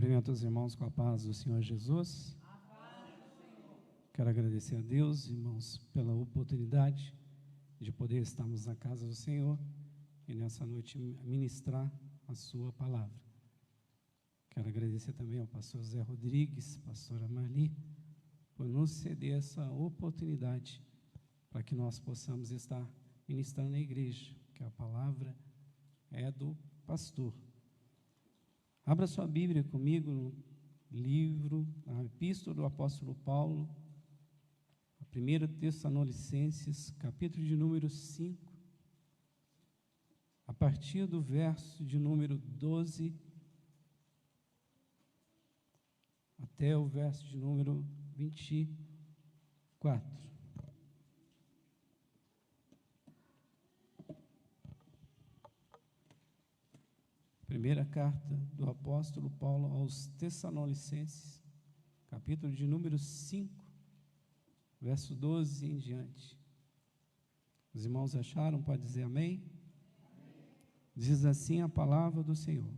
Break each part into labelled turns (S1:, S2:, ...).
S1: Cumprimento os irmãos com a paz do Senhor Jesus.
S2: A paz do Senhor.
S1: Quero agradecer a Deus, irmãos, pela oportunidade de poder estarmos na casa do Senhor e nessa noite ministrar a sua palavra. Quero agradecer também ao pastor Zé Rodrigues, pastora Marli, por nos ceder essa oportunidade para que nós possamos estar ministrando na igreja, que a palavra é do pastor. Abra sua Bíblia comigo no livro, na epístola do apóstolo Paulo, a 1 Tessalonicenses, capítulo de número 5, a partir do verso de número 12 até o verso de número 24. Primeira carta do apóstolo Paulo aos Tessalonicenses, capítulo de número 5, verso 12 em diante. Os irmãos acharam? Pode dizer amém? Amém. Diz assim a palavra do Senhor: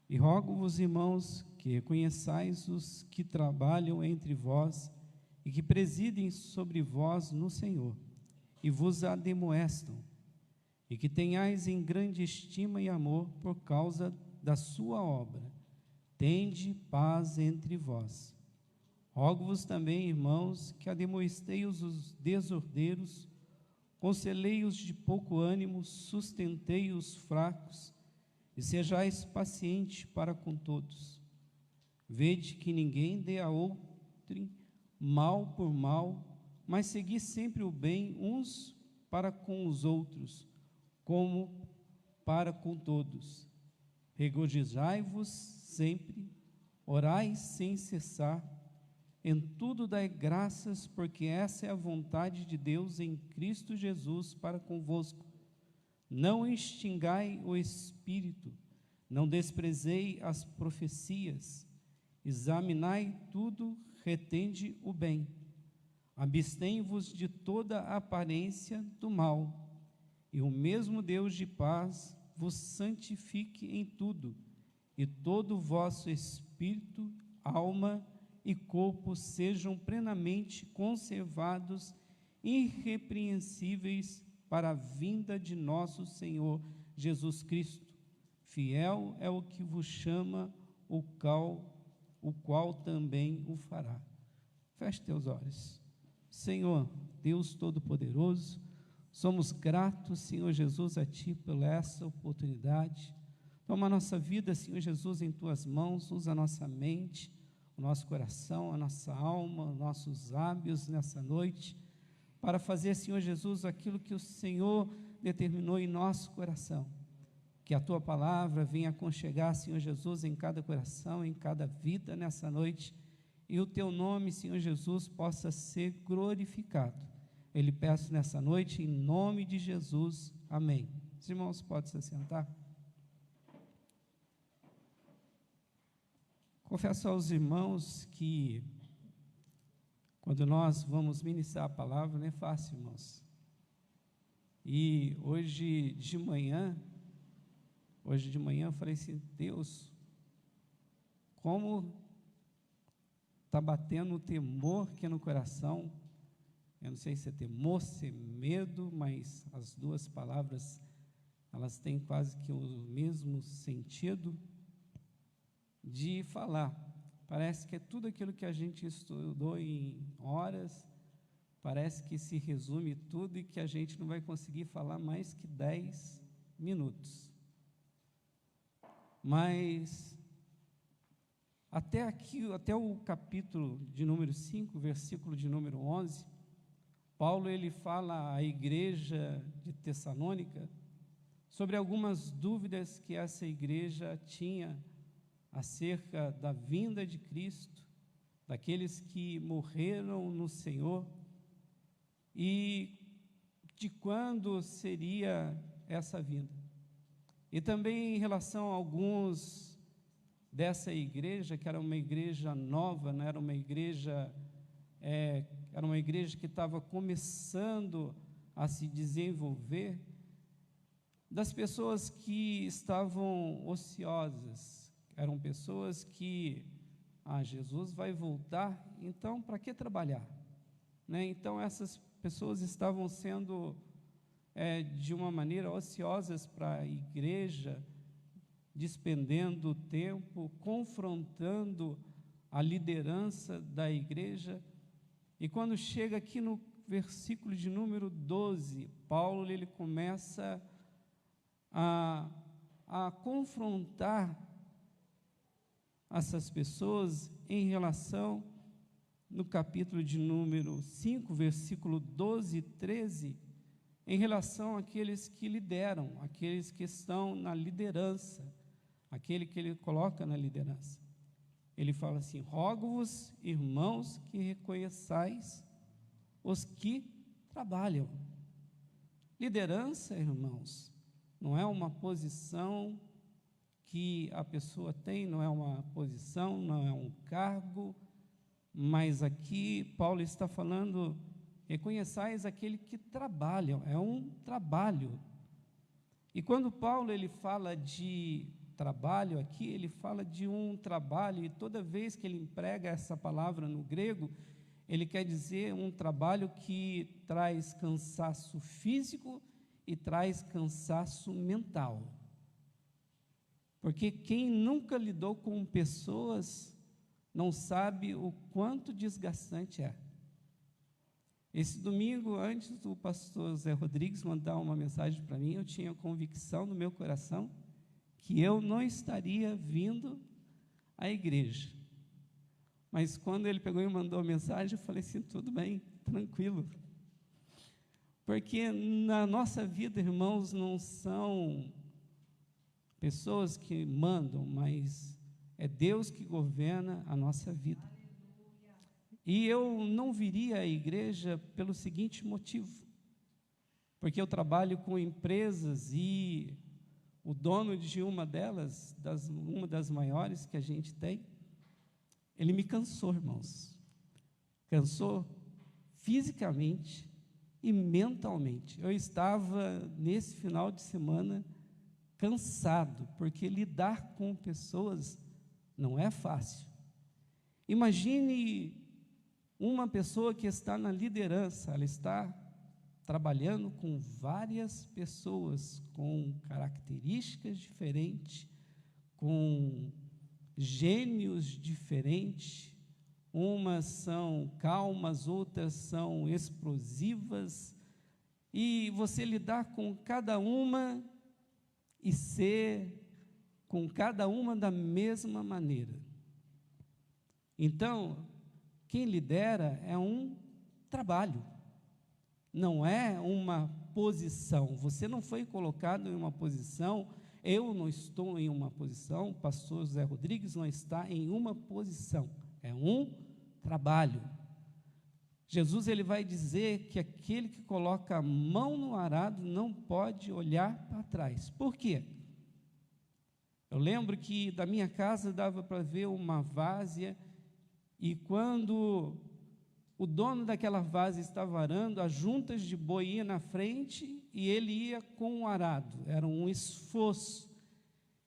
S1: E rogo-vos, irmãos, que reconheçais os que trabalham entre vós e que presidem sobre vós no Senhor, e vos ademoestam, e que tenhais em grande estima e amor por causa da sua obra. Tende paz entre vós. Rogo-vos também, irmãos, que ademoesteis os desordeiros, conselei-os de pouco ânimo, sustentei os fracos, e sejais pacientes para com todos. Vede que ninguém dê a outrem mal por mal, mas segui sempre o bem uns para com os outros, como para com todos. Regozijai-vos sempre, orai sem cessar, em tudo dai graças, porque essa é a vontade de Deus em Cristo Jesus para convosco. Não extingai o Espírito, não desprezei as profecias, examinai tudo, retende o bem, abstém-vos de toda a aparência do mal, e o mesmo Deus de paz vos santifique em tudo, e todo o vosso espírito, alma e corpo sejam plenamente conservados, irrepreensíveis para a vinda de nosso Senhor Jesus Cristo. Fiel é o que vos chama, o qual também o fará. Feche teus olhos. Senhor, Deus Todo-Poderoso, somos gratos, Senhor Jesus, a Ti pela essa oportunidade. Toma a nossa vida, Senhor Jesus, em Tuas mãos, usa a nossa mente, o nosso coração, a nossa alma, os nossos lábios nessa noite, para fazer, Senhor Jesus, aquilo que o Senhor determinou em nosso coração. Que a Tua palavra venha aconchegar, Senhor Jesus, em cada coração, em cada vida nessa noite, e o Teu nome, Senhor Jesus, possa ser glorificado. Eu lhe peço nessa noite, em nome de Jesus, amém. Os irmãos podem se assentar. Confesso aos irmãos que, quando nós vamos ministrar a palavra, não é fácil, irmãos. E hoje de manhã eu falei assim: Deus, como está batendo o temor aqui no coração. Eu não sei se é temor, se é medo, mas as duas palavras, elas têm quase que o mesmo sentido de falar. Parece que é tudo aquilo que a gente estudou em horas, parece que se resume tudo e que a gente não vai conseguir falar mais que 10 minutos. Mas até aqui, até o capítulo de número 5, versículo de número 11, Paulo ele fala à igreja de Tessalônica sobre algumas dúvidas que essa igreja tinha acerca da vinda de Cristo, daqueles que morreram no Senhor, e de quando seria essa vinda. E também em relação a alguns dessa igreja, que era uma igreja nova, não era uma igreja... era uma igreja que estava começando a se desenvolver, das pessoas que estavam ociosas, Eram pessoas que, Jesus vai voltar, então para que trabalhar? Né? Então essas pessoas estavam sendo, de uma maneira, ociosas para a igreja, despendendo tempo, confrontando a liderança da igreja. E quando chega aqui no versículo de número 12, Paulo ele começa a confrontar essas pessoas em relação, no capítulo de número 5, versículo 12 e 13, em relação àqueles que lideram, aqueles que estão na liderança, aquele que ele coloca na liderança. Ele fala assim: rogo-vos, irmãos, que reconheçais os que trabalham. Liderança, irmãos, não é uma posição que a pessoa tem, não é uma posição, não é um cargo, mas aqui Paulo está falando, reconheçais aquele que trabalham, é um trabalho. E quando Paulo ele fala de trabalho aqui, ele fala de um trabalho, e toda vez que ele emprega essa palavra no grego, ele quer dizer um trabalho que traz cansaço físico e traz cansaço mental. Porque quem nunca lidou com pessoas não sabe o quanto desgastante é. Esse domingo, antes do pastor Zé Rodrigues mandar uma mensagem para mim, eu tinha convicção no meu coração que eu não estaria vindo à igreja. Mas quando ele pegou e mandou a mensagem, eu falei assim: tudo bem, tranquilo. Porque na nossa vida, irmãos, não são pessoas que mandam, mas é Deus que governa a nossa vida. E eu não viria à igreja pelo seguinte motivo: porque eu trabalho com empresas e o dono de uma delas, uma das maiores que a gente tem, ele me cansou, irmãos. Cansou fisicamente e mentalmente. Eu estava, nesse final de semana, cansado, porque lidar com pessoas não é fácil. Imagine uma pessoa que está na liderança, ela está trabalhando com várias pessoas, com características diferentes, com gênios diferentes, umas são calmas, outras são explosivas, e você lidar com cada uma e ser com cada uma da mesma maneira. Então, quem lidera é um trabalho, não é uma posição. Você não foi colocado em uma posição, eu não estou em uma posição, o pastor José Rodrigues não está em uma posição, é um trabalho. Jesus ele vai dizer que aquele que coloca a mão no arado não pode olhar para trás. Por quê? Eu lembro que da minha casa dava para ver uma várzea, e quando o dono daquela várzea estava arando, as juntas de boi iam na frente e ele ia com o arado, era um esforço.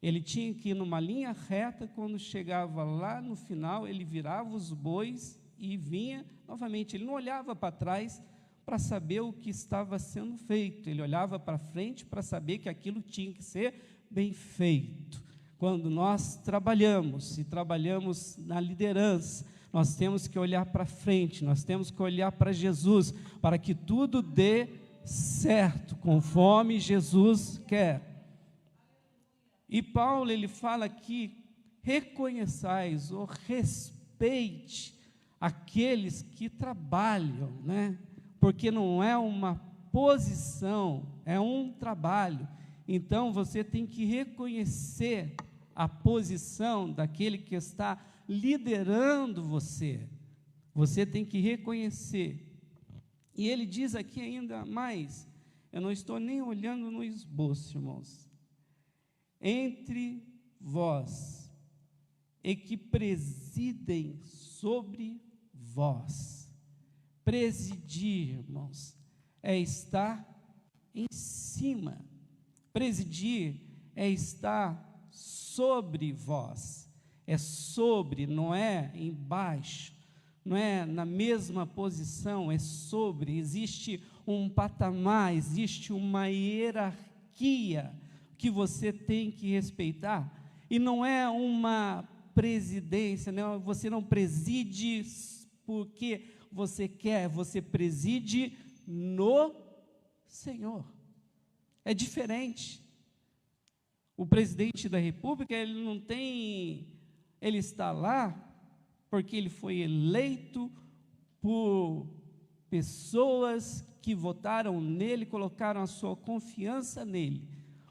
S1: Ele tinha que ir numa linha reta, quando chegava lá no final, ele virava os bois e vinha novamente. Ele não olhava para trás para saber o que estava sendo feito, ele olhava para frente para saber que aquilo tinha que ser bem feito. Quando nós trabalhamos, e trabalhamos na liderança, nós temos que olhar para frente, nós temos que olhar para Jesus, para que tudo dê certo, conforme Jesus quer. E Paulo, ele fala aqui: reconheçais ou respeite aqueles que trabalham, né? Porque não é uma posição, é um trabalho. Então você tem que reconhecer a posição daquele que está liderando você. Você tem que reconhecer. E ele diz aqui ainda mais, eu não estou nem olhando no esboço, irmãos. Entre vós, e que presidem sobre vós. Presidir, irmãos, é estar em cima. Presidir é estar sobre vós. É sobre, não é embaixo, não é na mesma posição, é sobre. Existe um patamar, existe uma hierarquia que você tem que respeitar. E não é uma presidência, não, você não preside porque você quer, você preside no Senhor. É diferente. O presidente da República, ele está lá porque ele foi eleito por pessoas que votaram nele, colocaram a sua confiança nele.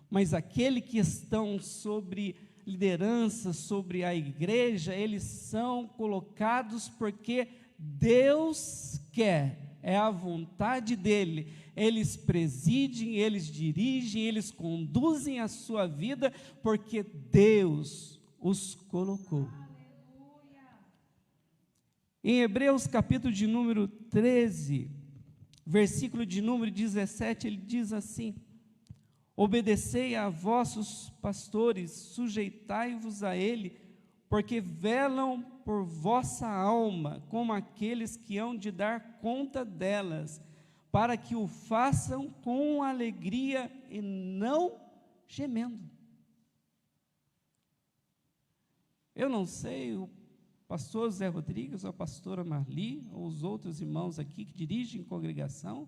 S1: Mas aquele que estão sobre liderança, sobre a igreja, eles são colocados porque Deus quer, é a vontade dele. Eles presidem, eles dirigem, eles conduzem a sua vida, porque Deus os colocou. Em Hebreus capítulo de número 13, versículo de número 17, ele diz assim: obedecei a vossos pastores, sujeitai-vos a ele, porque velam por vossa alma, como aqueles que hão de dar conta delas, para que o façam com alegria e não gemendo. Eu não sei, o pastor Zé Rodrigues, ou a pastora Marli, ou os outros irmãos aqui que dirigem congregação,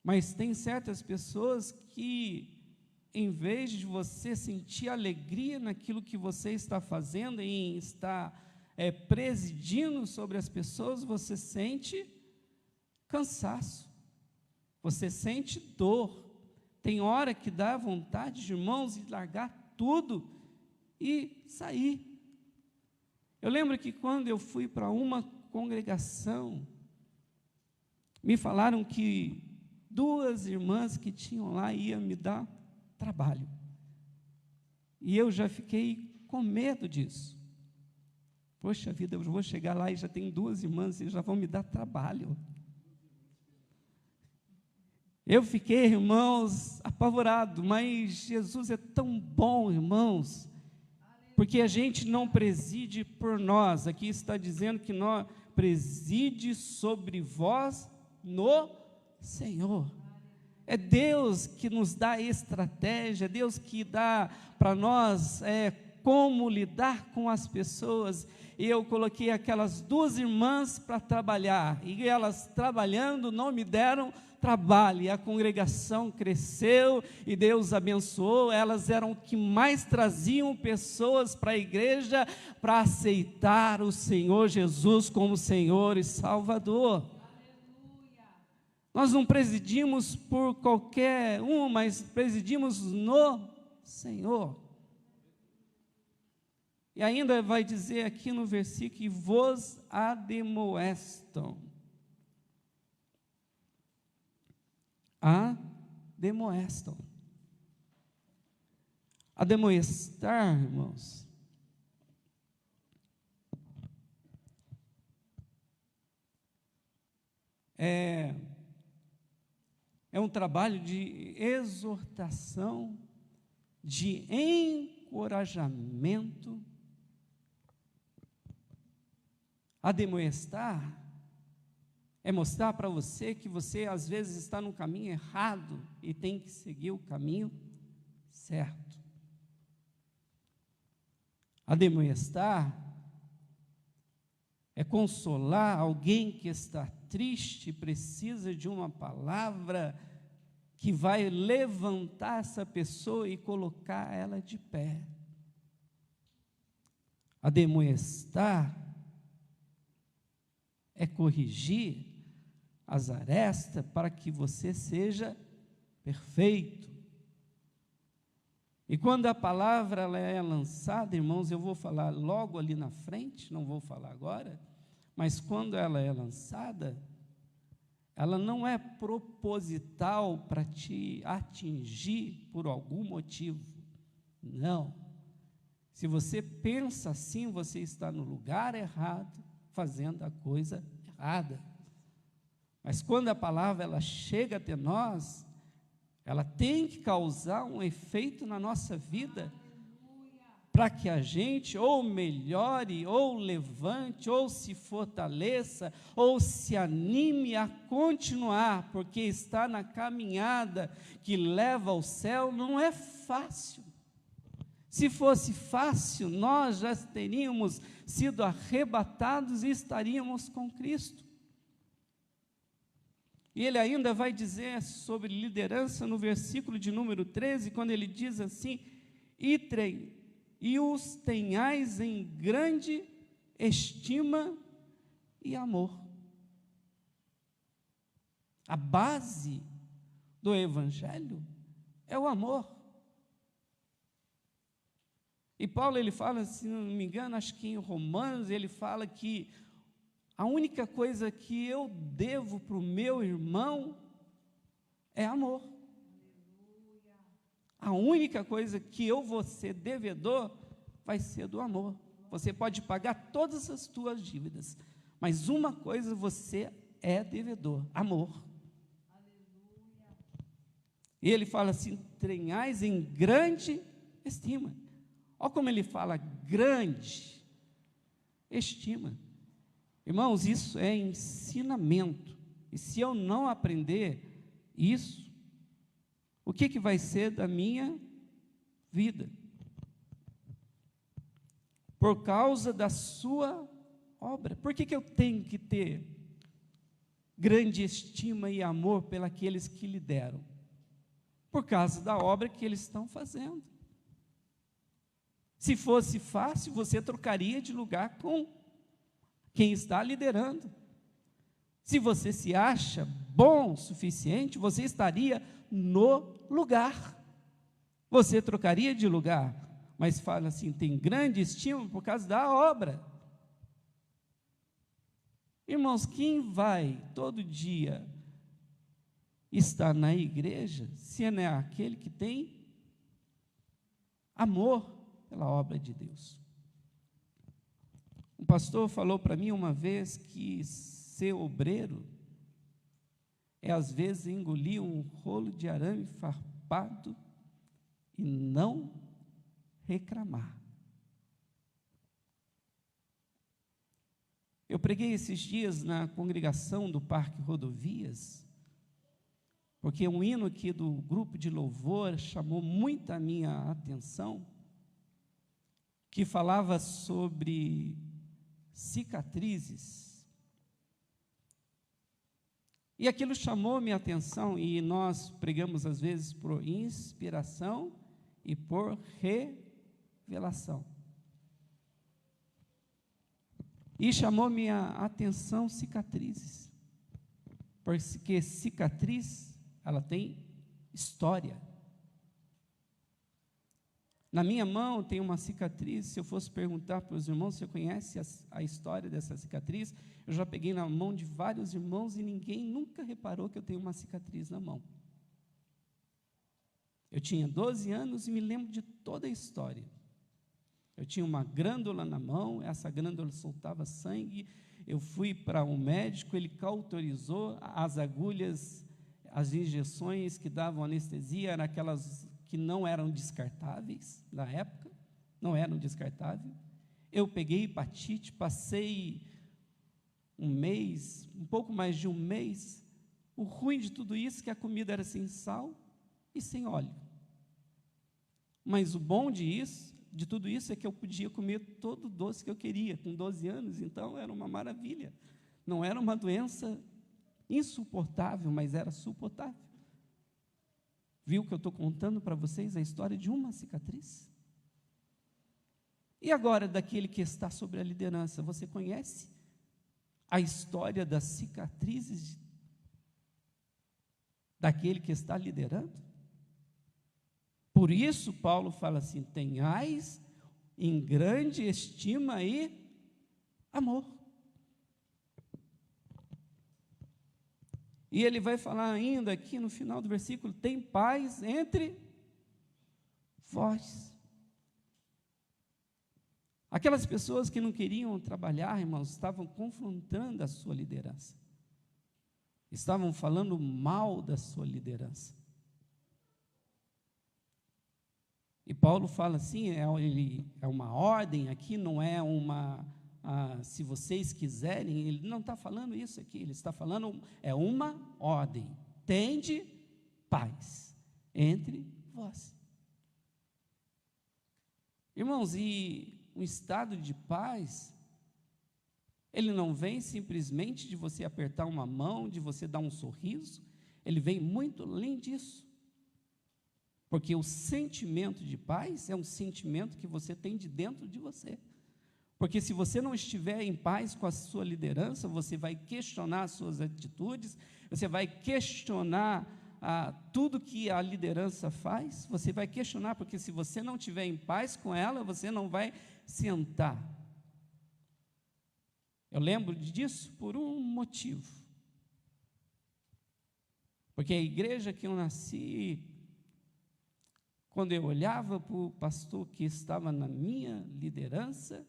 S1: mas tem certas pessoas que, em vez de você sentir alegria naquilo que você está fazendo, em estar presidindo sobre as pessoas, você sente cansaço, você sente dor. Tem hora que dá vontade, de irmãos, de largar tudo e sair. Eu lembro que quando eu fui para uma congregação, me falaram que 2 irmãs que tinham lá iam me dar trabalho. E eu já fiquei com medo disso. Poxa vida, eu vou chegar lá e já tem 2 irmãs e já vão me dar trabalho. Eu fiquei, irmãos, apavorado, mas Jesus é tão bom, irmãos, porque a gente não preside por nós. Aqui está dizendo que nós preside sobre vós no Senhor. É Deus que nos dá estratégia, é Deus que dá para nós como lidar com as pessoas. E eu coloquei aquelas 2 irmãs para trabalhar, e elas trabalhando não me deram trabalho, e a congregação cresceu, e Deus abençoou. Elas eram que mais traziam pessoas para a igreja, para aceitar o Senhor Jesus como Senhor e Salvador. Aleluia. Nós não presidimos por qualquer um, mas presidimos no Senhor. E ainda vai dizer aqui no versículo que vos ademoestam. Ademoestam. Ademoestar, irmãos, é um trabalho de exortação, de encorajamento. Ademoestar é mostrar para você que você às vezes está no caminho errado e tem que seguir o caminho certo. Ademoestar é consolar alguém que está triste, precisa de uma palavra que vai levantar essa pessoa e colocar ela de pé. Ademoestar é corrigir as arestas para que você seja perfeito. E quando a palavra ela é lançada, irmãos, eu vou falar logo ali na frente, não vou falar agora, mas quando ela é lançada, ela não é proposital para te atingir por algum motivo. Não. Se você pensa assim, você está no lugar errado, fazendo a coisa errada. Mas quando a palavra ela chega até nós, ela tem que causar um efeito na nossa vida, para que a gente ou melhore, ou levante, ou se fortaleça, ou se anime a continuar, porque estar na caminhada que leva ao céu não é fácil. Se fosse fácil, nós já teríamos sido arrebatados e estaríamos com Cristo. E ele ainda vai dizer sobre liderança no versículo de número 13, quando ele diz assim: e os tenhais em grande estima e amor. A base do Evangelho é o amor. E Paulo, ele fala, se não me engano, acho que em Romanos, ele fala que a única coisa que eu devo para o meu irmão é amor. A única coisa que eu vou ser devedor vai ser do amor. Você pode pagar todas as tuas dívidas, mas uma coisa você é devedor: amor. E ele fala assim: tenhais em grande estima. Olha como ele fala: grande estima. Irmãos, isso é ensinamento. E se eu não aprender isso, o que vai ser da minha vida? Por causa da sua obra. Por que eu tenho que ter grande estima e amor pelos que lideram? Por causa da obra que eles estão fazendo. Se fosse fácil, você trocaria de lugar com quem está liderando. Se você se acha bom o suficiente, você estaria no lugar. Você trocaria de lugar, mas fala assim: tem grande estima por causa da obra. Irmãos, quem vai todo dia estar na igreja, se não é aquele que tem amor pela obra de Deus? Um pastor falou para mim uma vez que ser obreiro é às vezes engolir um rolo de arame farpado e não reclamar. Eu preguei esses dias na congregação do Parque Rodovias, porque um hino aqui do grupo de louvor chamou muito a minha atenção, que falava sobre cicatrizes. E aquilo chamou minha atenção, e nós pregamos às vezes por inspiração e por revelação. E chamou minha atenção cicatrizes, porque cicatriz, ela tem história. Na minha mão tem uma cicatriz. Se eu fosse perguntar para os irmãos, você conhece a história dessa cicatriz? Eu já peguei na mão de vários irmãos e ninguém nunca reparou que eu tenho uma cicatriz na mão. Eu tinha 12 anos e me lembro de toda a história. Eu tinha uma glândula na mão, essa glândula soltava sangue, eu fui para um médico, ele cauterizou as agulhas, as injeções que davam anestesia, eram aquelas que não eram descartáveis na época, não eram descartáveis. Eu peguei hepatite, passei um mês, um pouco mais de um mês. O ruim de tudo isso é que a comida era sem sal e sem óleo. Mas o bom de tudo isso é que eu podia comer todo o doce que eu queria, com 12 anos, então era uma maravilha. Não era uma doença insuportável, mas era suportável. Viu que eu estou contando para vocês a história de uma cicatriz? E agora, daquele que está sobre a liderança, você conhece a história das cicatrizes daquele que está liderando? Por isso, Paulo fala assim: tenhais em grande estima e amor. E ele vai falar ainda aqui no final do versículo: tem paz entre vós. Aquelas pessoas que não queriam trabalhar, irmãos, estavam confrontando a sua liderança. Estavam falando mal da sua liderança. E Paulo fala assim, é uma ordem aqui, não é se vocês quiserem, ele não está falando isso aqui, ele está falando, é uma ordem, tende paz entre vós. Irmãos, e um estado de paz, ele não vem simplesmente de você apertar uma mão, de você dar um sorriso, ele vem muito além disso. Porque o sentimento de paz é um sentimento que você tem de dentro de você. Porque se você não estiver em paz com a sua liderança, você vai questionar as suas atitudes, você vai questionar tudo que a liderança faz, você vai questionar, porque se você não estiver em paz com ela, você não vai sentar. Eu lembro disso por um motivo. Porque a igreja que eu nasci, quando eu olhava para o pastor que estava na minha liderança,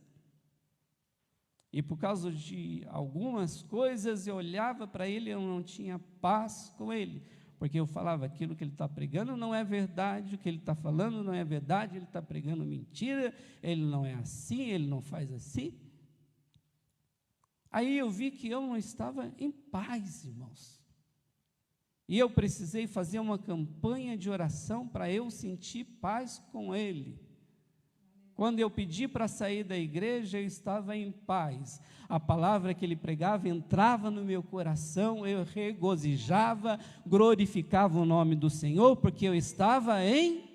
S1: e por causa de algumas coisas, eu olhava para ele e eu não tinha paz com ele, porque eu falava, aquilo que ele está pregando não é verdade, o que ele está falando não é verdade, ele está pregando mentira, ele não é assim, ele não faz assim. Aí eu vi que eu não estava em paz, irmãos. E eu precisei fazer uma campanha de oração para eu sentir paz com ele. Quando eu pedi para sair da igreja, eu estava em paz. A palavra que ele pregava entrava no meu coração, eu regozijava, glorificava o nome do Senhor, porque eu estava em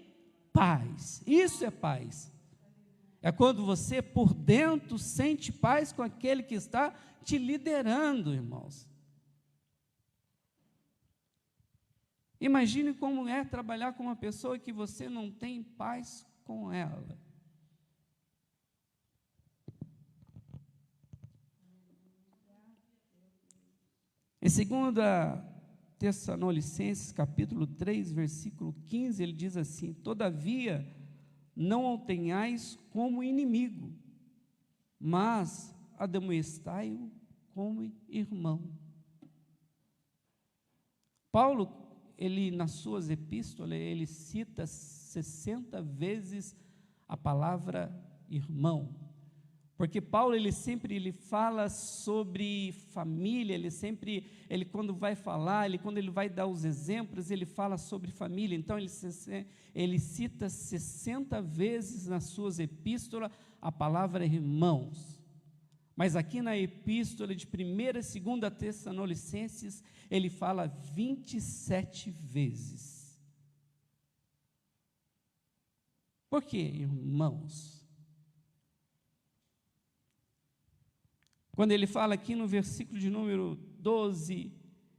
S1: paz. Isso é paz. É quando você por dentro sente paz com aquele que está te liderando, irmãos. Imagine como é trabalhar com uma pessoa que você não tem paz com ela. Em 2 Tessalonicenses, capítulo 3, versículo 15, ele diz assim: todavia, não o tenhais como inimigo, mas ademoestai-o como irmão. Paulo, ele nas suas epístolas, ele cita 60 vezes a palavra irmão, porque Paulo, ele fala sobre família, ele quando vai falar, quando ele vai dar os exemplos, ele fala sobre família. Então ele cita 60 vezes nas suas epístolas a palavra irmãos. Mas aqui na epístola de 1ª e 2ª Tessalonicenses, ele fala 27 vezes. Por quê, irmãos? Quando ele fala aqui no versículo de número 12,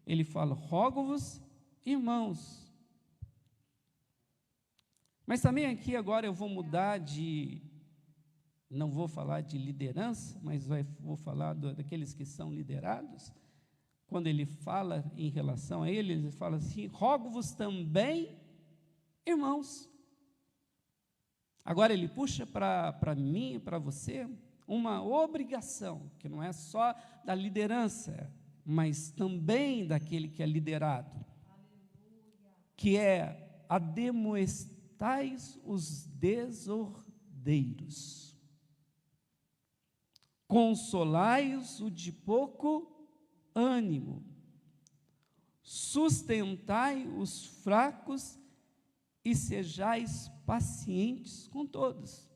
S1: ele fala, rogo-vos, irmãos. Mas também aqui agora eu vou mudar não vou falar de liderança, mas vou falar daqueles que são liderados. Quando ele fala em relação a eles, ele fala assim, rogo-vos também, irmãos. Agora ele puxa para mim e para você uma obrigação, que não é só da liderança, mas também daquele que é liderado, que é ademoestais os desordeiros, consolai-os o de pouco ânimo, sustentai os fracos e sejais pacientes com todos.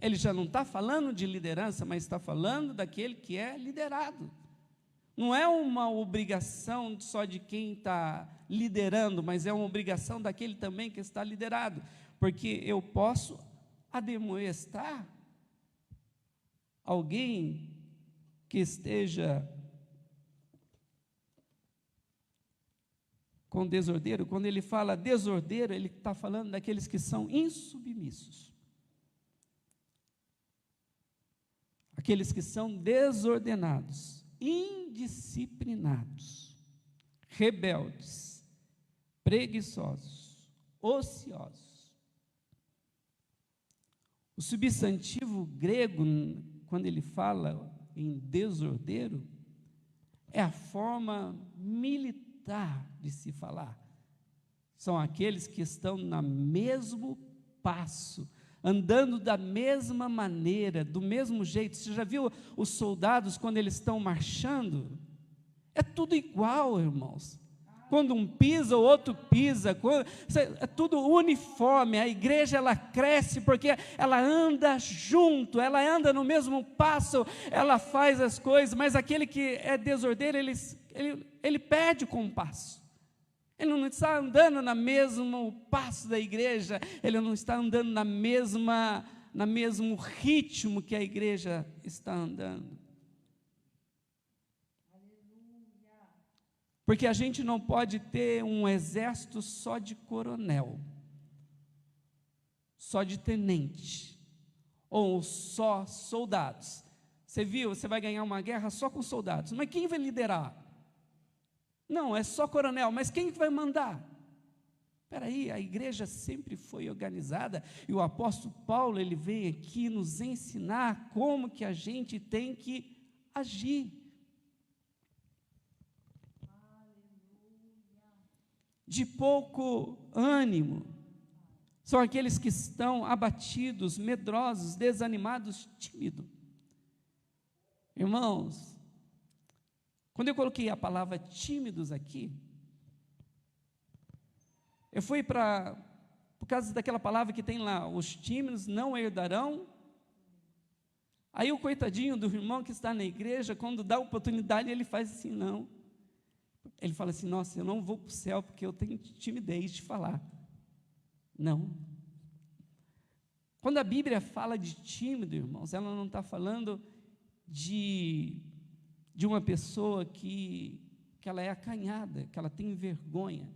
S1: Ele já não está falando de liderança, mas está falando daquele que é liderado. Não é uma obrigação só de quem está liderando, mas é uma obrigação daquele também que está liderado, porque eu posso ademoestar alguém que esteja com desordeiro. Quando ele fala desordeiro, ele está falando daqueles que são insubmissos, aqueles que são desordenados, indisciplinados, rebeldes, preguiçosos, ociosos. O substantivo grego, quando ele fala em desordeiro, é a forma militar de se falar. São aqueles que estão no mesmo passo, andando da mesma maneira, do mesmo jeito. Você já viu os soldados quando eles estão marchando? É tudo igual, irmãos. Quando um pisa, o outro pisa, é tudo uniforme. A igreja, ela cresce porque ela anda junto, ela anda no mesmo passo, ela faz as coisas, mas aquele que é desordeiro, ele perde com o passo. Ele não está andando no mesmo passo da igreja, ele não está andando no mesmo ritmo que a igreja está andando. Porque a gente não pode ter um exército só de coronel, só de tenente, ou só soldados. Você viu, você vai ganhar uma guerra só com soldados, mas quem vai liderar? Não, é só coronel, mas quem vai mandar? Espera aí, a igreja sempre foi organizada, e o apóstolo Paulo, ele vem aqui nos ensinar como que a gente tem que agir. De pouco ânimo, são aqueles que estão abatidos, medrosos, desanimados, tímidos. Irmãos, quando eu coloquei a palavra tímidos aqui, eu fui por causa daquela palavra que tem lá, os tímidos não herdarão. Aí o coitadinho do irmão que está na igreja, quando dá oportunidade, ele faz assim, não. Ele fala assim, nossa, eu não vou para o céu porque eu tenho timidez de falar. Não. Quando a Bíblia fala de tímido, irmãos, ela não está falando de uma pessoa que ela é acanhada, que ela tem vergonha.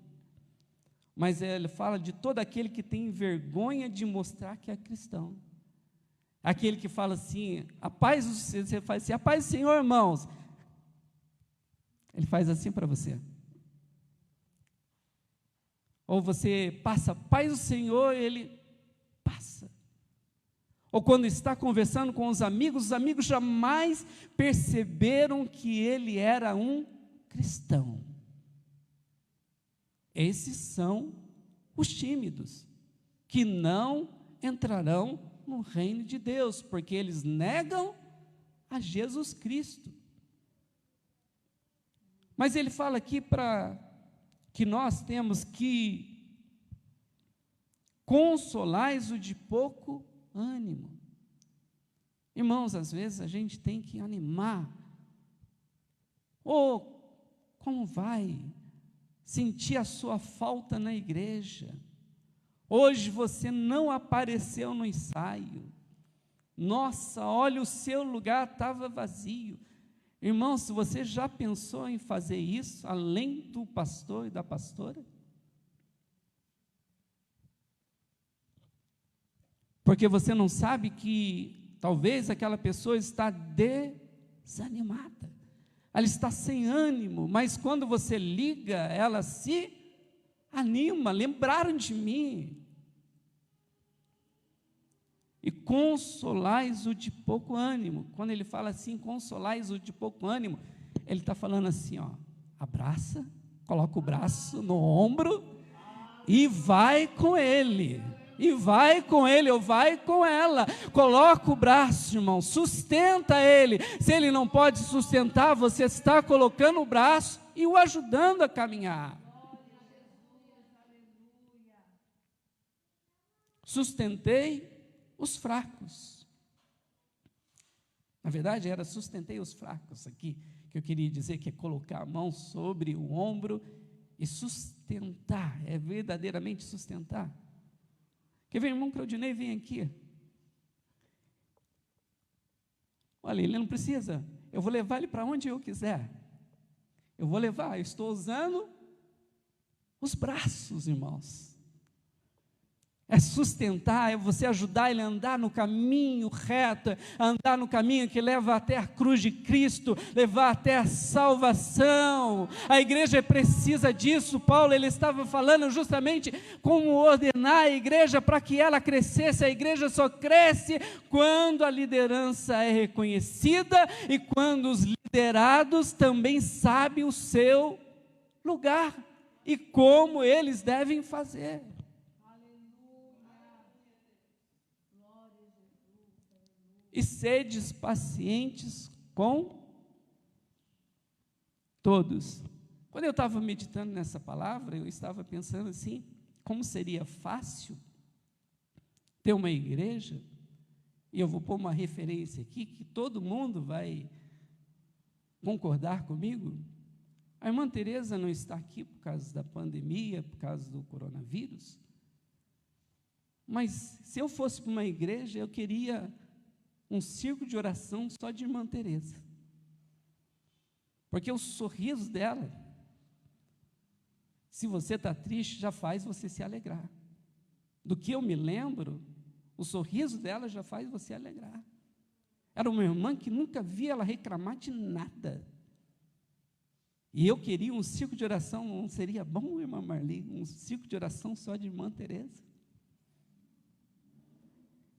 S1: Mas ela fala de todo aquele que tem vergonha de mostrar que é cristão. Aquele que fala assim, a paz, você faz assim, a paz do Senhor, irmãos. Ele faz assim para você. Ou você passa, paz do Senhor, ele passa. Ou quando está conversando com os amigos jamais perceberam que ele era um cristão. Esses são os tímidos, que não entrarão no reino de Deus, porque eles negam a Jesus Cristo. Mas ele fala aqui que nós temos que consolais o de pouco ânimo. Irmãos, às vezes a gente tem que animar. Como vai? Sentir a sua falta na igreja. Hoje você não apareceu no ensaio. Nossa, olha, o seu lugar estava vazio. Irmão, se você já pensou em fazer isso, além do pastor e da pastora? Porque você não sabe que talvez aquela pessoa está desanimada, ela está sem ânimo, mas quando você liga, ela se anima, lembraram de mim. E consolais o de pouco ânimo. Quando ele fala assim, consolais o de pouco ânimo, ele está falando assim, abraça, coloca o braço no ombro e vai com ele. E vai com ele, ou vai com ela. Coloca o braço, irmão, sustenta ele. Se ele não pode sustentar, você está colocando o braço e o ajudando a caminhar. Sustentei os fracos. Na verdade, era sustentei os fracos aqui, que eu queria dizer, que é colocar a mão sobre o ombro e sustentar, é verdadeiramente sustentar. Quer ver, irmão Claudinei, vem aqui. Olha, ele não precisa, eu vou levar ele para onde eu quiser. Eu vou levar, eu estou usando os braços, irmãos. É sustentar, é você ajudar ele a andar no caminho reto, a andar no caminho que leva até a cruz de Cristo, levar até a salvação. A igreja precisa disso. Paulo, ele estava falando justamente como ordenar a igreja para que ela crescesse. A igreja só cresce quando a liderança é reconhecida e quando os liderados também sabem o seu lugar e como eles devem fazer. e sedes pacientes com todos. Quando eu estava meditando nessa palavra, eu estava pensando assim, como seria fácil ter uma igreja, e eu vou pôr uma referência aqui, que todo mundo vai concordar comigo. A irmã Teresa não está aqui por causa da pandemia, por causa do coronavírus, mas se eu fosse para uma igreja, eu queria um círculo de oração só de irmã Teresa, porque o sorriso dela, se você está triste, já faz você se alegrar. Do que eu me lembro, o sorriso dela já faz você alegrar. Era uma irmã que nunca vi ela reclamar de nada. E eu queria um círculo de oração, não seria bom, irmã Marli, um círculo de oração só de irmã Teresa?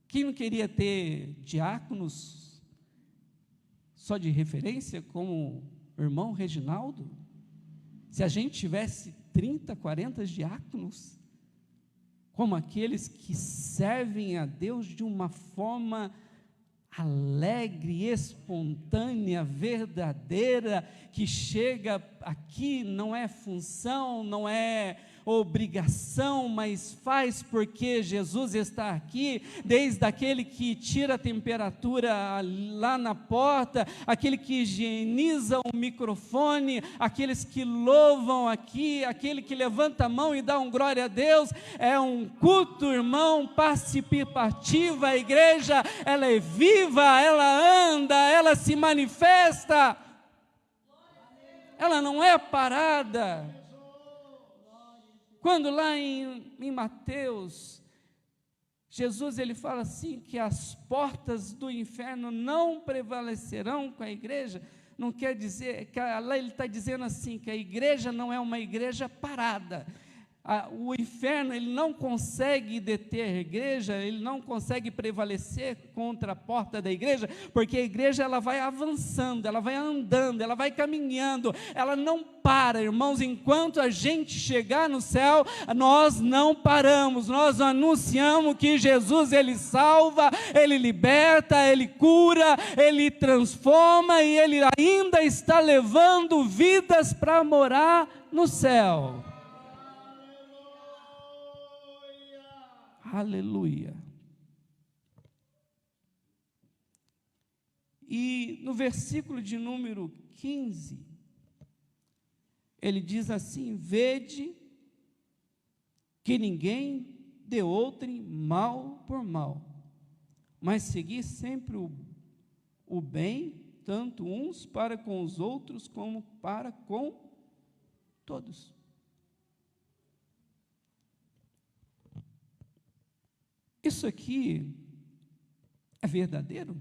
S1: Quem não queria ter diáconos só de referência, como o irmão Reginaldo? Se a gente tivesse 30, 40 diáconos, como aqueles que servem a Deus de uma forma alegre, espontânea, verdadeira, que chega aqui, não é função, não é obrigação, mas faz porque Jesus está aqui, desde aquele que tira a temperatura lá na porta, aquele que higieniza o microfone, aqueles que louvam aqui, aquele que levanta a mão e dá um glória a Deus. É um culto, irmão, participativo. A igreja, ela é viva, ela anda, ela se manifesta, ela não é parada. Quando lá em Mateus, Jesus ele fala assim, que as portas do inferno não prevalecerão com a igreja, não quer dizer, que lá ele está dizendo assim, que a igreja não é uma igreja parada. O inferno ele não consegue deter a igreja, ele não consegue prevalecer contra a porta da igreja, porque a igreja ela vai avançando, ela vai andando, ela vai caminhando, ela não para, irmãos. Enquanto a gente chegar no céu, nós não paramos, nós anunciamos que Jesus ele salva, ele liberta, ele cura, ele transforma, e ele ainda está levando vidas para morar no céu. Aleluia. E no versículo de número 15, ele diz assim: vede que ninguém dê outrem mal por mal, mas segui sempre o bem, tanto uns para com os outros, como para com todos. Isso aqui é verdadeiro?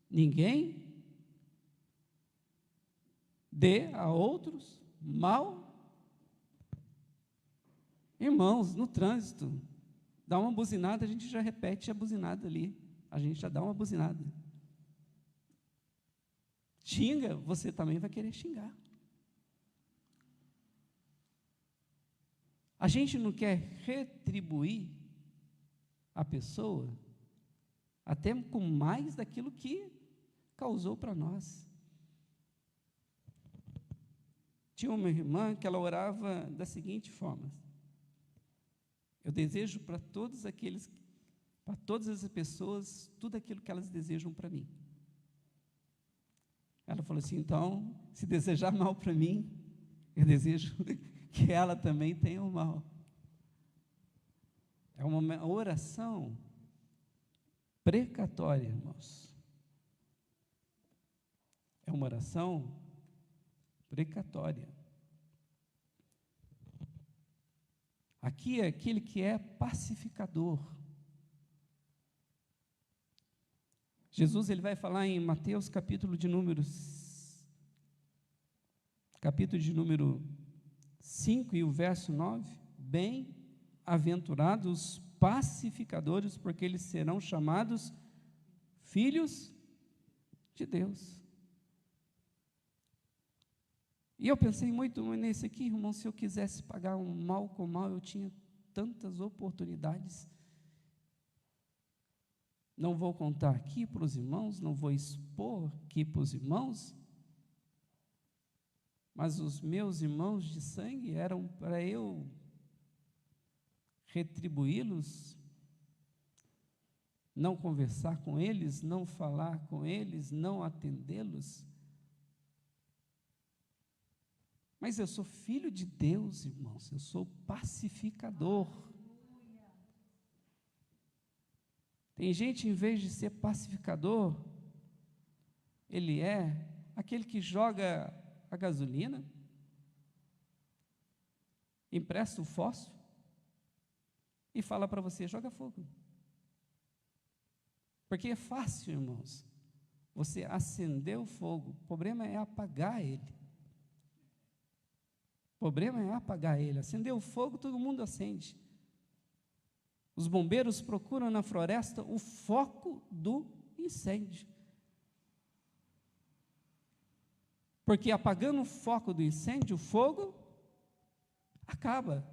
S1: Ninguém dê a outros mal? Irmãos, no trânsito, dá uma buzinada, a gente já repete a buzinada ali, a gente já dá uma buzinada. Xinga, você também vai querer xingar. A gente não quer retribuir a pessoa até com mais daquilo que causou para nós. Tinha uma irmã que ela orava da seguinte forma: eu desejo para todas as pessoas, tudo aquilo que elas desejam para mim. Ela falou assim: então, se desejar mal para mim, eu desejo que ela também tenha o mal. É uma oração precatória, irmãos. É uma oração precatória. Aqui é aquele que é pacificador. Jesus ele vai falar em Mateus capítulo de número 5 e o verso 9: bem-aventurados os pacificadores, porque eles serão chamados filhos de Deus. E eu pensei muito nesse aqui, irmão. Se eu quisesse pagar um mal com mal, eu tinha tantas oportunidades. Não vou contar aqui para os irmãos, não vou expor aqui para os irmãos, mas os meus irmãos de sangue eram para eu retribuí-los, não conversar com eles, não falar com eles, não atendê-los. Mas eu sou filho de Deus, irmãos, eu sou pacificador. Tem gente, em vez de ser pacificador, ele é aquele que joga a gasolina, empresta o fósforo e fala para você, joga fogo. Porque é fácil, irmãos, você acender o fogo, o problema é apagar ele. O problema é apagar ele. Acender o fogo, todo mundo acende. Os bombeiros procuram na floresta o foco do incêndio. Porque apagando o foco do incêndio, o fogo acaba.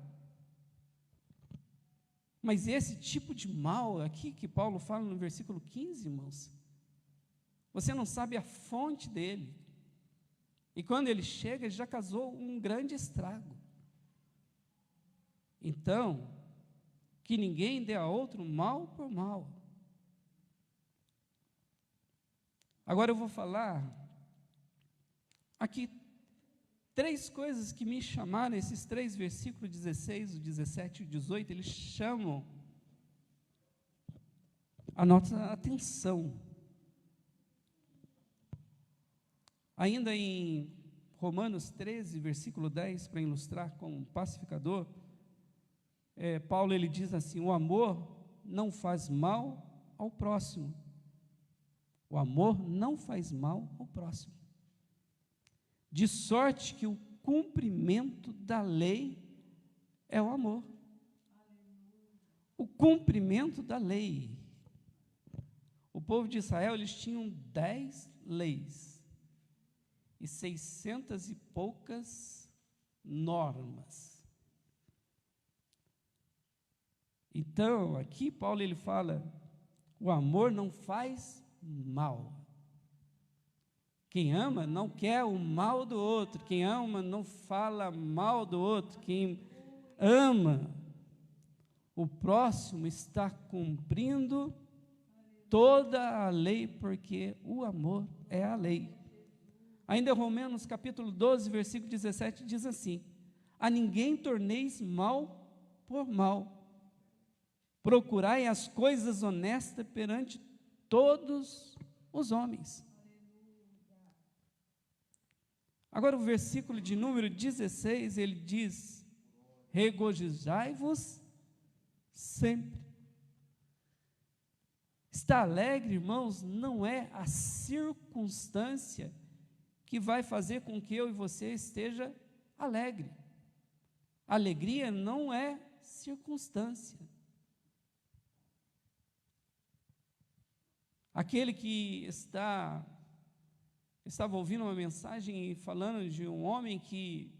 S1: Mas esse tipo de mal aqui que Paulo fala no versículo 15, irmãos, você não sabe a fonte dele. E quando ele chega, ele já causou um grande estrago. Então, que ninguém dê a outro mal por mal. Agora eu vou falar aqui 3 coisas que me chamaram, esses 3 versículos, 16, o 17 e o 18, eles chamam a nossa atenção. Ainda em Romanos 13, versículo 10, para ilustrar como pacificador, Paulo ele diz assim, o amor não faz mal ao próximo. O amor não faz mal ao próximo. De sorte que o cumprimento da lei é o amor. O cumprimento da lei. O povo de Israel, eles tinham 10 leis e 600 e poucas normas. Então, aqui Paulo ele fala, o amor não faz mal. Quem ama não quer o mal do outro, quem ama não fala mal do outro, quem ama o próximo está cumprindo toda a lei, porque o amor é a lei. Ainda Romanos capítulo 12, versículo 17 diz assim, a ninguém torneis mal por mal, procurai as coisas honestas perante todos os homens. Agora o versículo de número 16, ele diz, regozijai-vos sempre. Estar alegre, irmãos, não é a circunstância que vai fazer com que eu e você esteja alegre. Alegria não é circunstância. Aquele que estava ouvindo uma mensagem falando de um homem que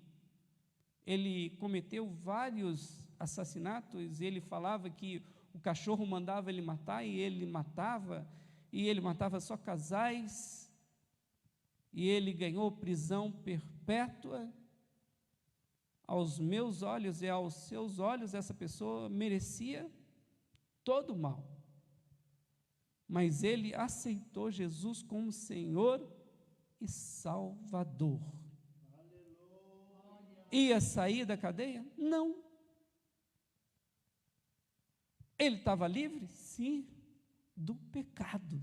S1: ele cometeu vários assassinatos, ele falava que o cachorro mandava ele matar e ele matava só casais, e ele ganhou prisão perpétua. Aos meus olhos e aos seus olhos, essa pessoa merecia todo o mal, mas ele aceitou Jesus como Senhor e Salvador. Ia sair da cadeia? Não. Ele estava livre? Sim, do pecado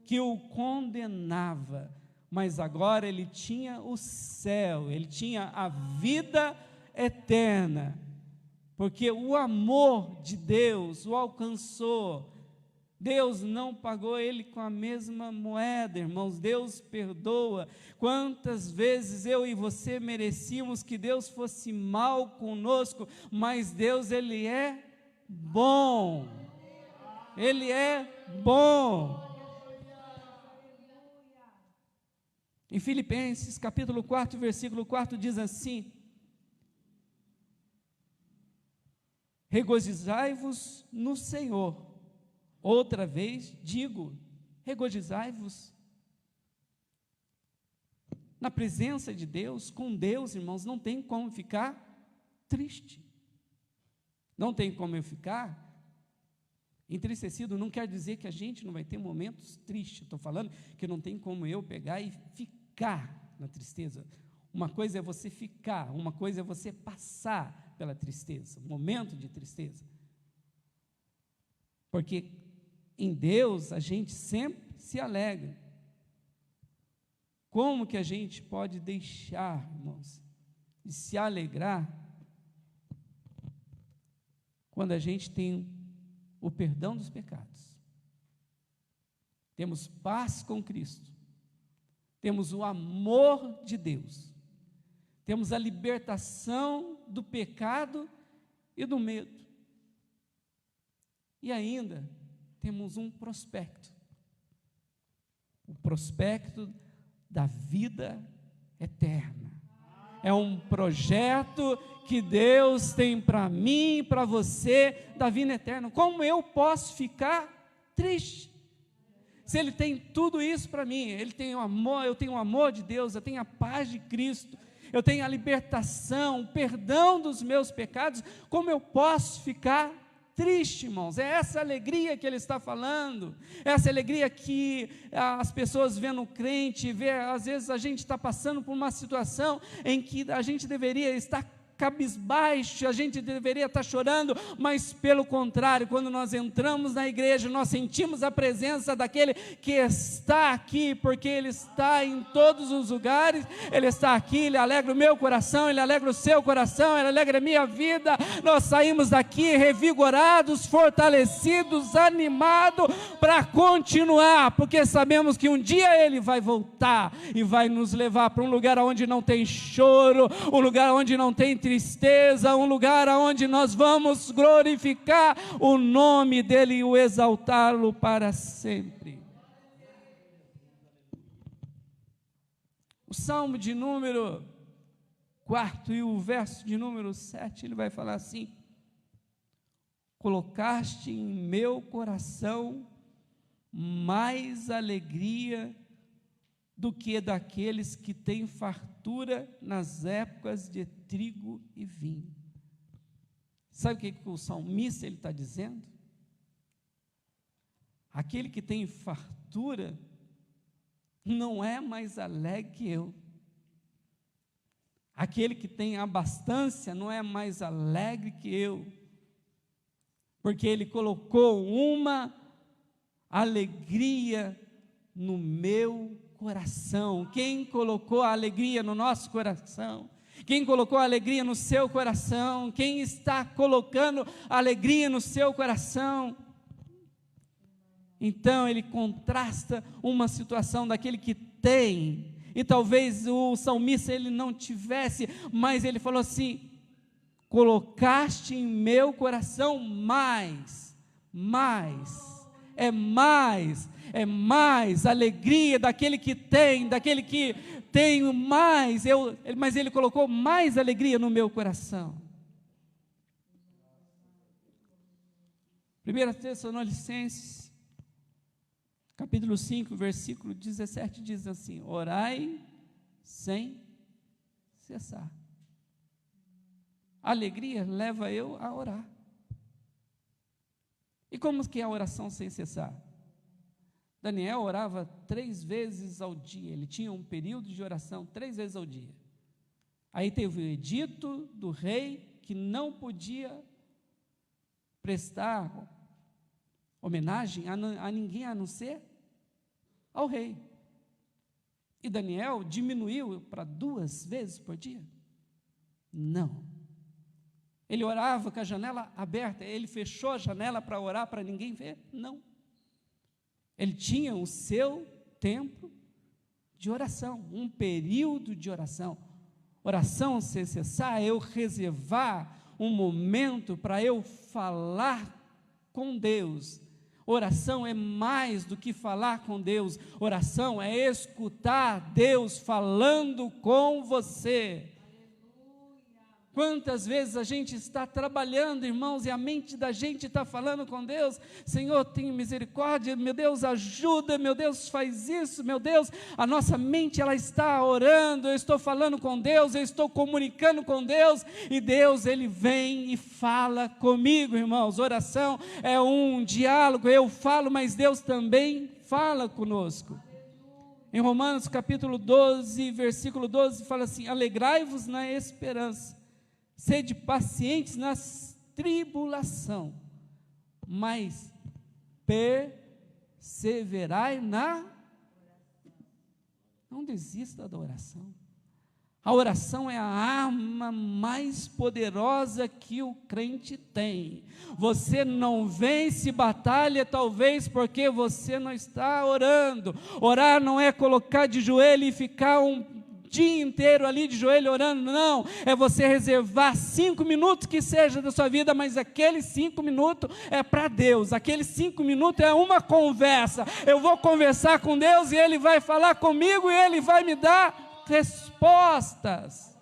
S1: que o condenava, mas agora ele tinha o céu, ele tinha a vida eterna, porque o amor de Deus o alcançou. Deus não pagou ele com a mesma moeda, irmãos. Deus perdoa. Quantas vezes eu e você merecíamos que Deus fosse mal conosco, mas Deus, Ele é bom. Ele é bom. Em Filipenses, capítulo 4, versículo 4, diz assim, regozijai-vos no Senhor. Outra vez digo, regozijai-vos. Na presença de Deus, com Deus, irmãos, não tem como ficar triste. Não tem como eu ficar entristecido. Não quer dizer que a gente não vai ter momentos tristes. Estou falando que não tem como eu pegar e ficar na tristeza. Uma coisa é você ficar, uma coisa é você passar pela tristeza, um momento de tristeza. Porque em Deus a gente sempre se alegra. Como que a gente pode deixar, irmãos, de se alegrar quando a gente tem o perdão dos pecados? Temos paz com Cristo, temos o amor de Deus, temos a libertação do pecado e do medo, e ainda temos um prospecto, o prospecto da vida eterna. É um projeto que Deus tem para mim e para você, da vida eterna. Como eu posso ficar triste? Se Ele tem tudo isso para mim, Ele tem o amor, eu tenho o amor de Deus, eu tenho a paz de Cristo, eu tenho a libertação, o perdão dos meus pecados, como eu posso ficar triste, irmãos? É essa alegria que ele está falando, essa alegria que as pessoas vê no crente, às vezes a gente está passando por uma situação em que a gente deveria estar cabisbaixo, a gente deveria estar chorando, mas pelo contrário, quando nós entramos na igreja, nós sentimos a presença daquele que está aqui, porque Ele está em todos os lugares, Ele está aqui, Ele alegra o meu coração, Ele alegra o seu coração, Ele alegra a minha vida. Nós saímos daqui revigorados, fortalecidos, animados, para continuar, porque sabemos que um dia Ele vai voltar, e vai nos levar para um lugar onde não tem choro, um lugar onde não tem tristeza, um lugar onde nós vamos glorificar o nome dEle e o exaltá-lo para sempre. O Salmo de número 4 e o verso de número 7, ele vai falar assim: colocaste em meu coração mais alegria do que daqueles que têm fartura nas épocas de trigo e vinho. Sabe o que o salmista ele está dizendo? Aquele que tem fartura não é mais alegre que eu. Aquele que tem abastança não é mais alegre que eu, porque ele colocou uma alegria no meu coração. Quem colocou a alegria no nosso coração? Quem colocou a alegria no seu coração? Quem está colocando a alegria no seu coração? Então ele contrasta uma situação daquele que tem, e talvez o salmista ele não tivesse, mas ele falou assim: colocaste em meu coração mais, é mais alegria daquele que tem, daquele que tem mais, mas ele colocou mais alegria no meu coração. 1 Tessalonicenses, capítulo 5, versículo 17, diz assim: orai sem cessar. A alegria leva eu a orar. E como que é a oração sem cessar? Daniel orava 3 vezes ao dia, ele tinha um período de oração 3 vezes ao dia. Aí teve o edito do rei, que não podia prestar homenagem a ninguém a não ser ao rei. E Daniel diminuiu para 2 vezes por dia? Não. Ele orava com a janela aberta, ele fechou a janela para orar para ninguém ver? Não. Ele tinha o seu tempo de oração, um período de oração. Oração sem cessar é eu reservar um momento para eu falar com Deus. Oração é mais do que falar com Deus, oração é escutar Deus falando com você. Quantas vezes a gente está trabalhando, irmãos, e a mente da gente está falando com Deus: Senhor, tenha misericórdia, meu Deus, ajuda, meu Deus, faz isso, meu Deus. A nossa mente, ela está orando, eu estou falando com Deus, eu estou comunicando com Deus, e Deus, Ele vem e fala comigo, irmãos. Oração é um diálogo, eu falo, mas Deus também fala conosco. Em Romanos capítulo 12, versículo 12, fala assim: alegrai-vos na esperança, sede pacientes na tribulação, mas perseverai na... Não desista da oração. A oração é a arma mais poderosa que o crente tem. Você não vence batalha, talvez porque você não está orando. Orar não é colocar de joelho e ficar um dia inteiro ali de joelho orando, não. É você reservar 5 minutos que seja da sua vida, mas aqueles 5 minutos é para Deus. Aqueles 5 minutos é uma conversa. Eu vou conversar com Deus e Ele vai falar comigo e Ele vai me dar respostas.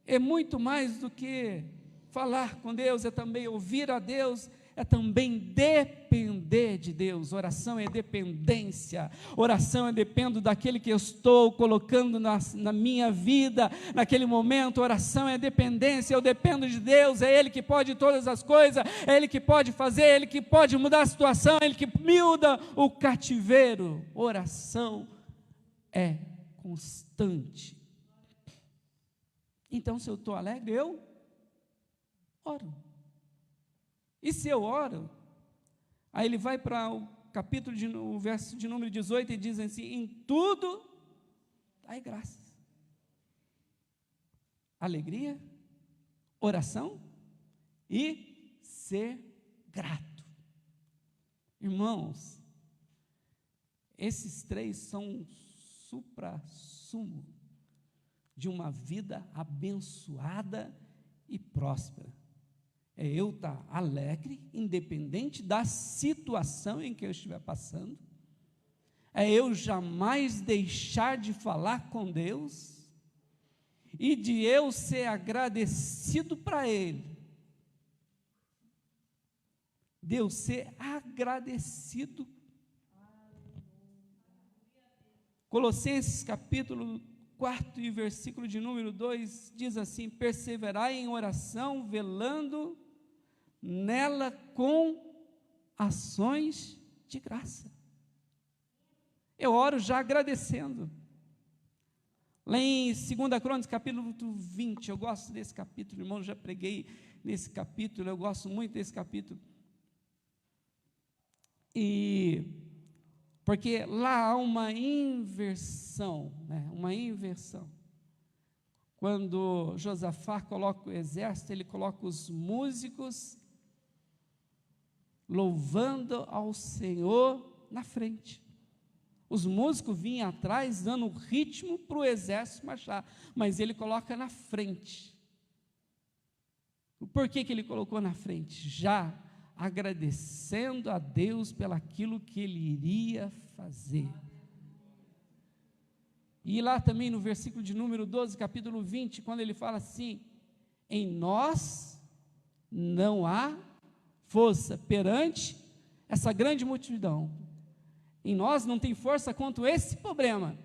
S1: É muito mais do que falar com Deus, é também ouvir a Deus, é também depender de Deus. Oração é dependência, oração é dependo daquele que eu estou colocando na minha vida, naquele momento. Oração é dependência, eu dependo de Deus, é Ele que pode todas as coisas, é Ele que pode fazer, é Ele que pode mudar a situação, é Ele que muda o cativeiro. Oração é constante. Então, se eu estou alegre, eu oro. E se eu oro, aí ele vai para o capítulo, o verso de número 18, e diz assim: em tudo dai graças. Alegria, oração e ser grato. Irmãos, esses 3 são um supra-sumo de uma vida abençoada e próspera. É eu estar alegre, independente da situação em que eu estiver passando. É eu jamais deixar de falar com Deus e de eu ser agradecido para Ele. De eu ser agradecido. Colossenses capítulo 4 e versículo de número 2 diz assim: perseverai em oração, velando nela com ações de graça. Eu oro já agradecendo. Lá em 2 Crônicas, capítulo 20, eu gosto desse capítulo, irmão, já preguei nesse capítulo, eu gosto muito desse capítulo. Porque lá há uma inversão, uma inversão. Quando Josafá coloca o exército, ele coloca os músicos louvando ao Senhor na frente. Os músicos vinham atrás, dando ritmo para o exército marchar, mas ele coloca na frente. Por que ele colocou na frente? Já agradecendo a Deus pelaquilo que Ele iria fazer. E lá também no versículo de número 12, capítulo 20, quando ele fala assim: em nós não há força perante essa grande multidão. Em nós não tem força contra esse problema,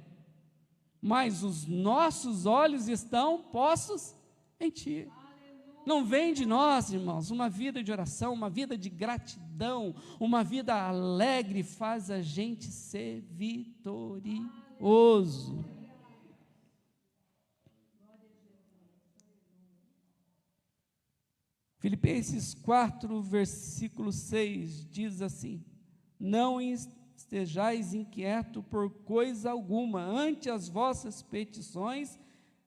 S1: mas os nossos olhos estão postos em Ti. Não vem de nós, irmãos, uma vida de oração, uma vida de gratidão, uma vida alegre faz a gente ser vitorioso. Filipenses 4, versículo 6, diz assim: não estejais inquietos por coisa alguma, ante as vossas petições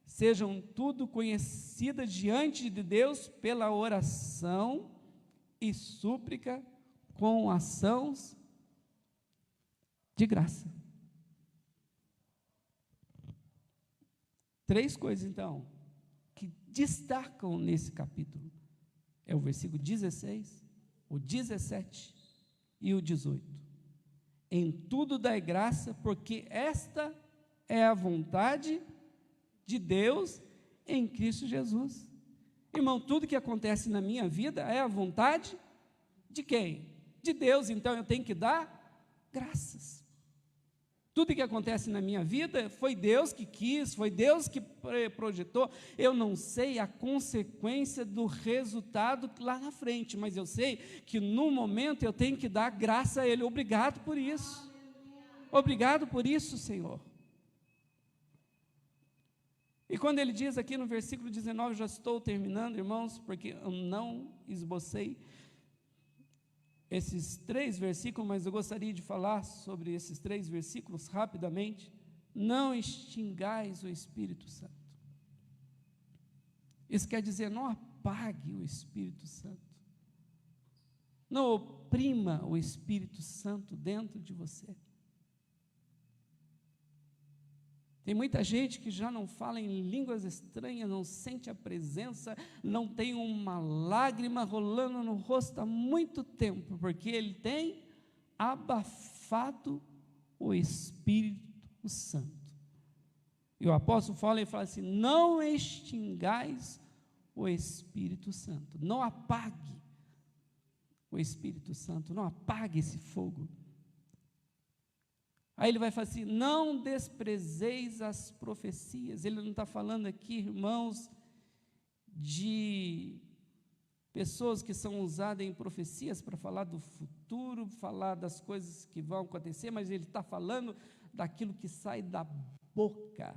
S1: sejam tudo conhecidas diante de Deus pela oração e súplica com ações de graça. 3 coisas, então, que destacam nesse capítulo. É o versículo 16, o 17 e o 18. Em tudo dai graça, porque esta é a vontade de Deus em Cristo Jesus. Irmão, tudo que acontece na minha vida é a vontade de quem? De Deus, então eu tenho que dar graças. Tudo que acontece na minha vida foi Deus que quis, foi Deus que projetou. Eu não sei a consequência do resultado lá na frente, mas eu sei que no momento eu tenho que dar graça a Ele. Obrigado por isso. Obrigado por isso, Senhor. E quando ele diz aqui no versículo 19, já estou terminando, irmãos, porque eu não esbocei esses 3 versículos, mas eu gostaria de falar sobre esses 3 versículos rapidamente. Não extingais o Espírito Santo. Isso quer dizer, não apague o Espírito Santo. Não oprima o Espírito Santo dentro de você. Tem muita gente que já não fala em línguas estranhas, não sente a presença, não tem uma lágrima rolando no rosto há muito tempo, porque ele tem abafado o Espírito Santo. E o apóstolo fala assim, não extingais o Espírito Santo, não apague o Espírito Santo, não apague esse fogo. Aí ele vai falar assim, não desprezeis as profecias. Ele não está falando aqui, irmãos, de pessoas que são usadas em profecias para falar do futuro, falar das coisas que vão acontecer, mas ele está falando daquilo que sai da boca.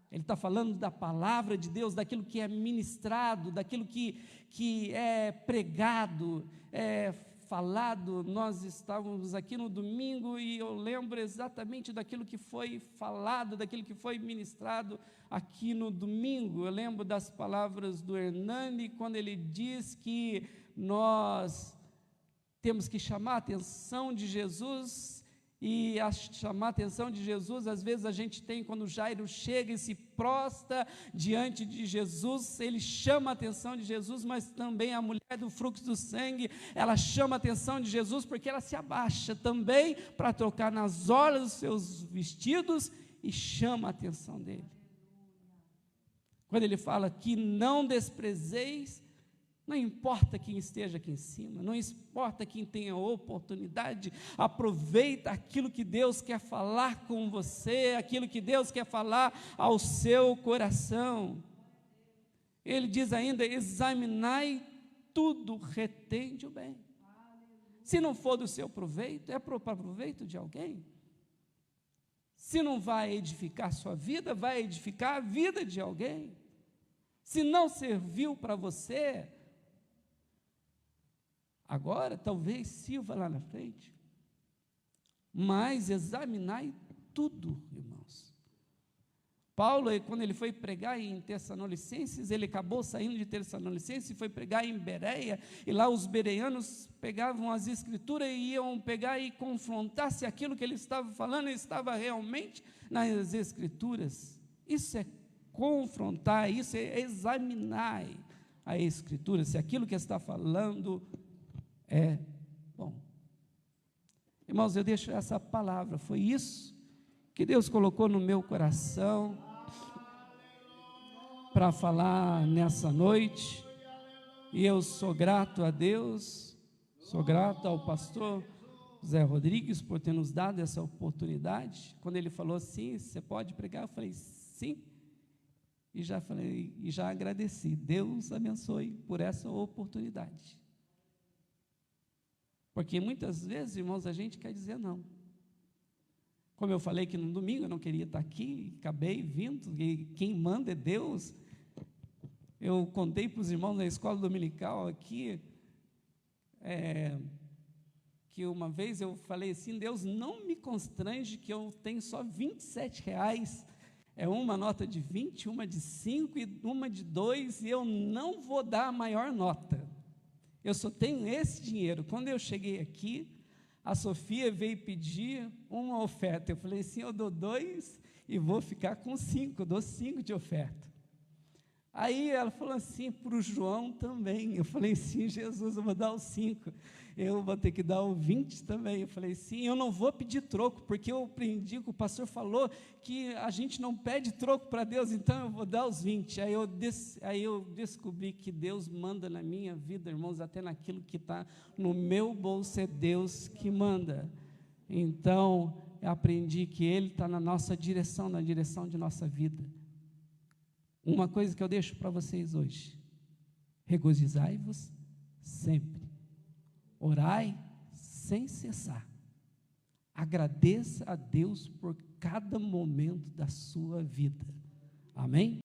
S1: Ele está falando da palavra de Deus, daquilo que é ministrado, daquilo que é pregado, falado. Nós estávamos aqui no domingo e eu lembro exatamente daquilo que foi falado, daquilo que foi ministrado aqui no domingo. Eu lembro das palavras do Hernani, quando ele diz que nós temos que chamar a atenção de Jesus, e a chamar a atenção de Jesus, às vezes a gente tem, quando Jairo chega e se prostra diante de Jesus, ele chama a atenção de Jesus, mas também a mulher do fluxo do sangue, ela chama a atenção de Jesus, porque ela se abaixa também, para tocar nas orlas dos seus vestidos, e chama a atenção dele. Quando ele fala que não desprezeis, não importa quem esteja aqui em cima, não importa quem tenha oportunidade, aproveita aquilo que Deus quer falar com você, aquilo que Deus quer falar ao seu coração. Ele diz ainda, examinai tudo, retende o bem. Se não for do seu proveito, é para o proveito de alguém. Se não vai edificar a sua vida, vai edificar a vida de alguém. Se não serviu para você, agora talvez sirva lá na frente, mas examinai tudo, irmãos. Paulo, quando ele foi pregar em Tessalonicenses, ele acabou saindo de Tessalonicenses e foi pregar em Bereia, e lá os bereanos pegavam as escrituras e iam pegar e confrontar se aquilo que ele estava falando estava realmente nas escrituras. Isso é confrontar, isso é examinar a escritura, se aquilo que está falando é bom. Irmãos, eu deixo essa palavra, foi isso que Deus colocou no meu coração para falar nessa noite, e eu sou grato a Deus, sou grato ao pastor Zé Rodrigues por ter nos dado essa oportunidade. Quando ele falou assim, você pode pregar? Eu falei, sim, e já agradeci. Deus abençoe por essa oportunidade. Porque muitas vezes, irmãos, a gente quer dizer não. Como eu falei que no domingo eu não queria estar aqui, acabei vindo, e quem manda é Deus. Eu contei para os irmãos na escola dominical aqui, que uma vez eu falei assim, Deus, não me constrange que eu tenho só R$27, uma nota de 20, uma de 5 e uma de 2, e eu não vou dar a maior nota. Eu só tenho esse dinheiro. Quando eu cheguei aqui, a Sofia veio pedir uma oferta. Eu falei assim, eu dou 2 e vou ficar com 5, eu dou 5 de oferta. Aí ela falou assim, para o João também. Eu falei, sim, Jesus, eu vou dar os 5. Eu vou ter que dar o 20 também. Eu falei, sim, eu não vou pedir troco, porque eu aprendi que o pastor falou que a gente não pede troco para Deus, então eu vou dar os 20. Aí eu descobri que Deus manda na minha vida, irmãos, até naquilo que está no meu bolso, é Deus que manda. Então, eu aprendi que Ele está na nossa direção, na direção de nossa vida. Uma coisa que eu deixo para vocês hoje: regozijai-vos sempre, orai sem cessar, agradeça a Deus por cada momento da sua vida. Amém?